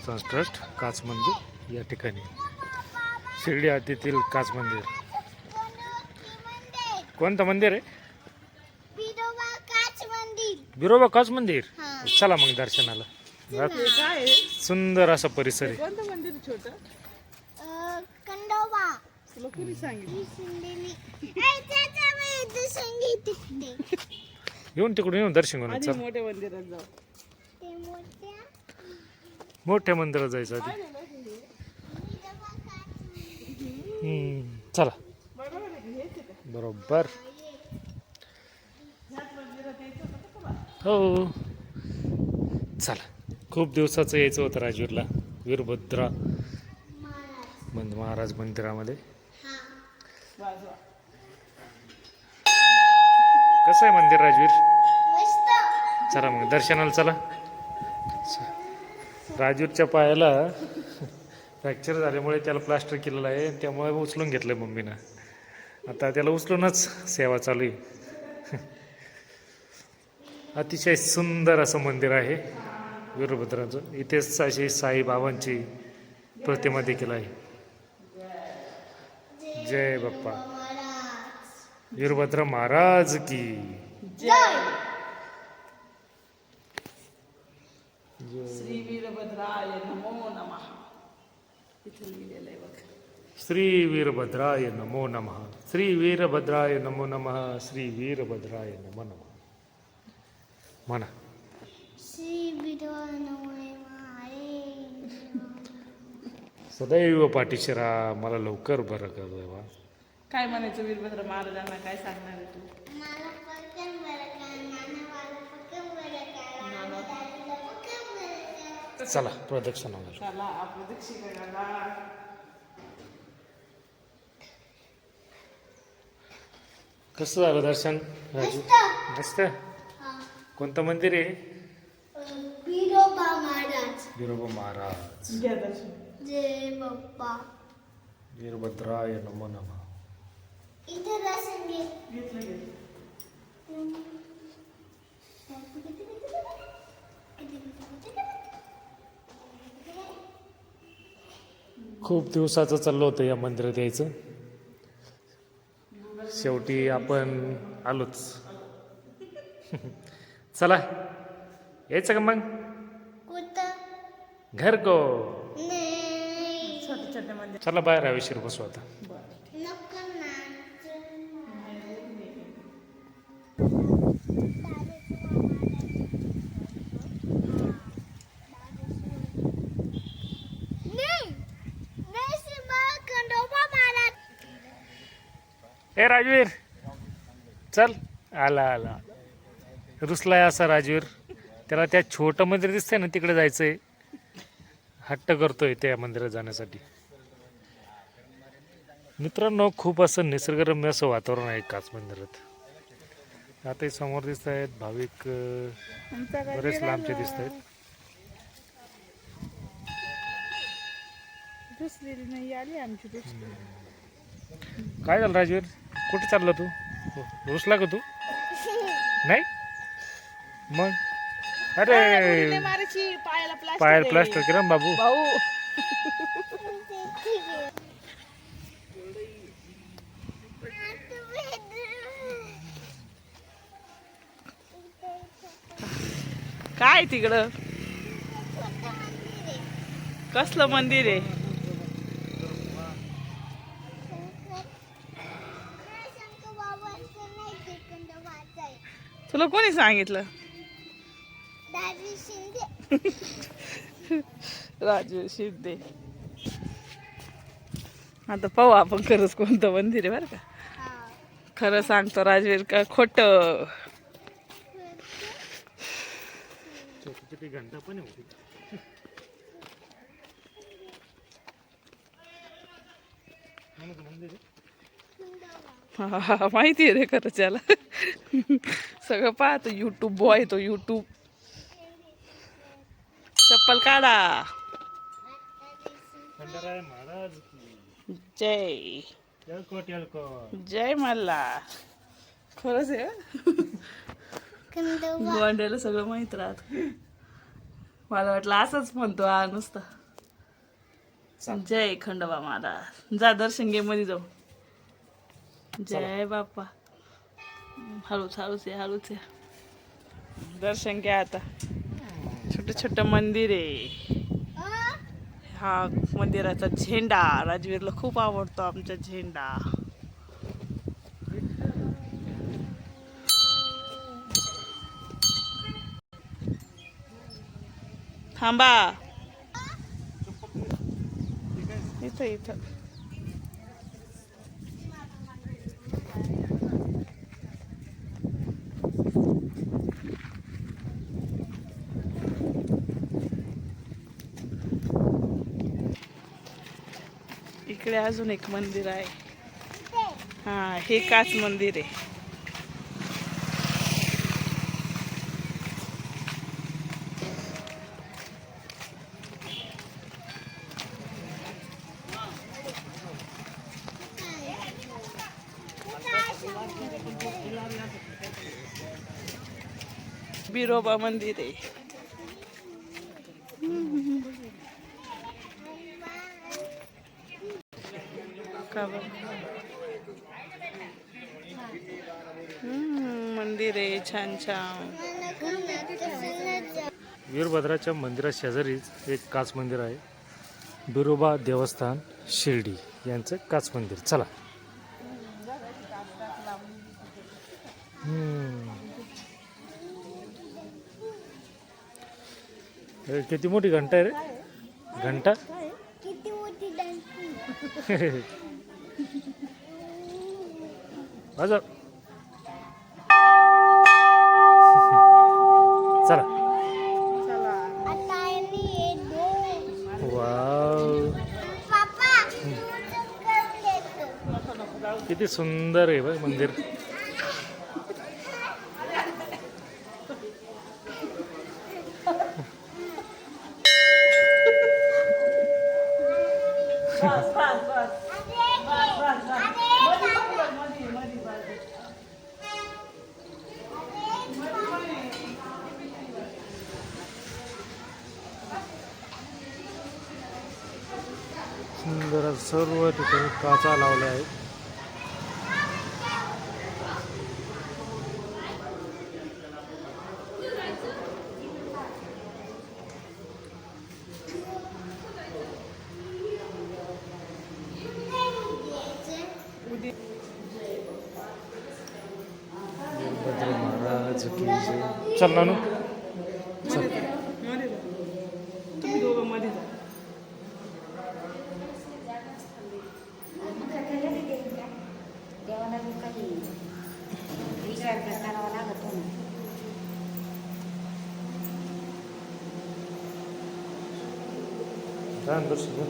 संस्थान ट्रस्ट काच मंदिर या ठिकाणी शिर्डी हद्दीतील काच मंदिर. कोणतं मंदिर आहे? बिरोबा काच मंदिर. चला मग दर्शनाला. सुंदर असा परिसर आहे. कोणतं मंदिर छोटं? खंडोबा. तुला कोणी सांगितलं? येऊन तिकडून येऊन दर्शन करून चल. मोठ्या मंदिरात जाऊ. मोठ्या मंदिरात जायचं आधी. चला बरोबर. हो चला. खूप दिवसाचं यायचं होतं राजवीरला, वीरभद्रा महाराज मंदिरामध्ये. कसं आहे मंदिर राजवीर? चला मग दर्शनाला चला. राजवीरच्या पायाला फ्रॅक्चर झाल्यामुळे त्याला प्लास्टर केलेलं आहे, त्यामुळे उचलून घेतलं मम्मीनं. आता त्याला उचलूनच सेवा चालू आहे. अतिशय सुंदर असं मंदिर आहे वीरभद्राचं. इथेच अशी साईबाबांची प्रतिमा देखील आहे. जय बाप्पा वीरभद्र महाराज की जय. श्री वीरभद्राय नमो नमः. इथे लिहिलेलं आहे बघ. श्री वीरभद्राय नमो नमः. श्री वीरभद्राय नमो नमः. श्री वीरभद्राय नमो नमः. म्हणा. सदैव पाठीशी राहा, मला लवकर बरं कर देवा. काय म्हणायचं वीरभद्र महाराजांना? काय सांगणार आहे तू? चला प्रदक्षिणा. चला प्रदक्षिणा. कसं झालं दर्शन राजू? मस्त. कोणतं मंदिर आहे? बिरोबा महाराज. बिरोबा महाराज. घ्या दर्शन. जय बाप्पा. वीरभद्राय नमो नमः. इथे दर्शन घे. घेतलं. खूप दिवसाचं चाललं होतं या मंदिरात यायचं. शेवटी आपण आलोच. चला यायचं का मग? कुठं? घर को. नाही. छोटे छोटे मंदिर. चला बाहेर हवेशीर बसू आता. नको ना. ए राजवीर चल. आला आला. रुसलाय असा राजवीर. त्याला त्या छोटं मंदिर दिसतंय ना, तिकडे जायचंय. हट्ट करतोय त्या मंदिरात जाण्यासाठी. मित्रांनो, खूप असं निसर्गरम्य असं वातावरण आहे काच मंदिरात. आता समोर दिसत आहेत भाविक बरेच लांबचे दिसत आहेत. नाही आली आमची. काय झालं राजवीर? कुठे चालला तू? रुसला का तू? नाही मग. अरे पायाला प्लास्टर केला ना बाबू. भाऊ काय तिकडं? कसलं मंदिर आहे? तुला कोणी सांगितलं? राजू शिंदे. आता पाहू आपण खरंच कोणतं मंदिर आहे बरं का. खरं सांगतो राजवीर का खोट? घंटा पण होती. हा माहिती आहे रे खरं त्याला. सगळं पाहतो यूट्यूब बॉय तो. यूट्यूब. चप्पल काढा. जय जय मल्ला. खरंच आहे. गोंड्याला सगळं माहित राहत. मला वाटलं असंच म्हणतो हा नुसता. जय खंडोबा महाराज. जा दर्शन घे मध्ये जाऊ. जय बाप्पा. हळूच हळूच आहे, हळूच आहे. दर्शन घ्या आता. छोट छोट मंदिर आहे. हा मंदिराचा झेंडा राजवीरला खूप आवडतो. आमचा झेंडा. थांबा. इथं इथं. इकडे अजून एक मंदिर आहे. हा हे काच मंदिर आहे. बिरोबा मंदिर आहे. का बरं? मंदिर आहे छान छान. वीरभद्राच्या मंदिरा शेजारीच एक काच मंदिर आहे. बिरोबा देवस्थान शिर्डी यांचं काच मंदिर. चला. हे किती मोठी घंटा आहे रे. घंटा किती मोठी डंकी. वाजव. चला. आता यांनी हे दो. वाव, पापा तू करून देतो. किती सुंदर आहे बघ मंदिर. सुंदर सर्व ठिकाणी काचा लावल्या आहेत. वीरभद्र महाराज की जय. चल नानू. चल. तुम्ही दोघं मध्ये जा. देवाला काही विचार करावा लागतो ना. दर्शन घे.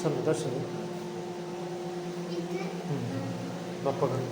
चल दर्शन घे. बाप्पाकडे.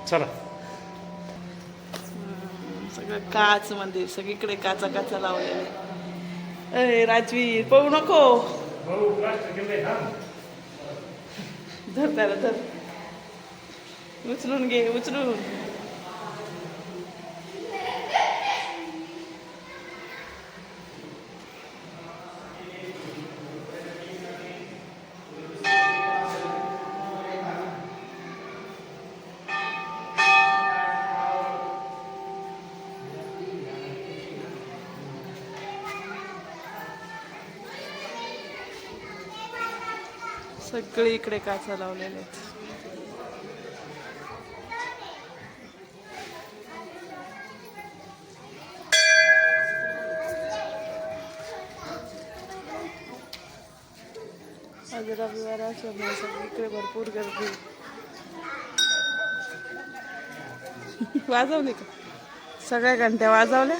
चला. सगळं काच मंदिर. सगळीकडे काचा काचा लावलेले. अरे राजवीर पळू नको. धर त्याला धर. उचलून घे उचलून. सगळे इकडे काचा लावलेले आहेत. आज रविवार असल्यामुळे सगळीकडे भरपूर गर्दी. वाजवली का? सगळ्या घंट्या वाजवल्या.